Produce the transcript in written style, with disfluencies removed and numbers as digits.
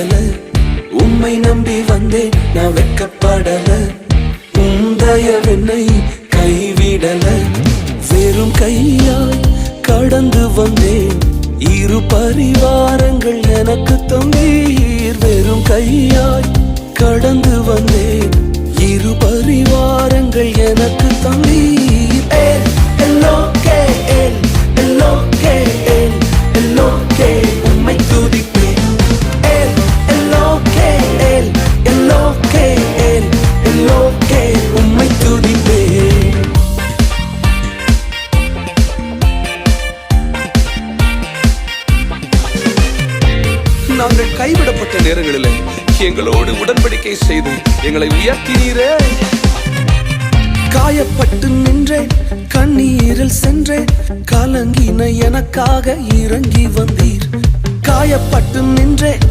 கைவிடல, உம்மை நம்பி வந்தேன் நான் வெட்கப்படல. தயவென்னை கைவிடல, வெறும் கையாய் கடந்து வந்தேன். இரு பரிவாரங்கள் எனக்கு தந்தீர். வெறும் கையாய் கடந்து வந்தேன். இரு பரிவாரங்கள் எனக்கு தந்தீர். எல்லோகே எல்லோகே எல்லோகே உம்மை துதிப்பேன். எல்லோகே எல்லோகே எல்லோகே உம்மை துதிப்பேன். நாங்கள் கைவிடப்பட்ட நேரங்களில் எங்களோடு உடன்படிக்கை செய்து எங்களை உயர்த்தினீரே. காயப்பட்டு நின்றேன், கண்ணீரில் சென்றேன், கலங்கின எனக்காக இறங்கி வந்தீர். காயப்பட்டு நின்றேன்,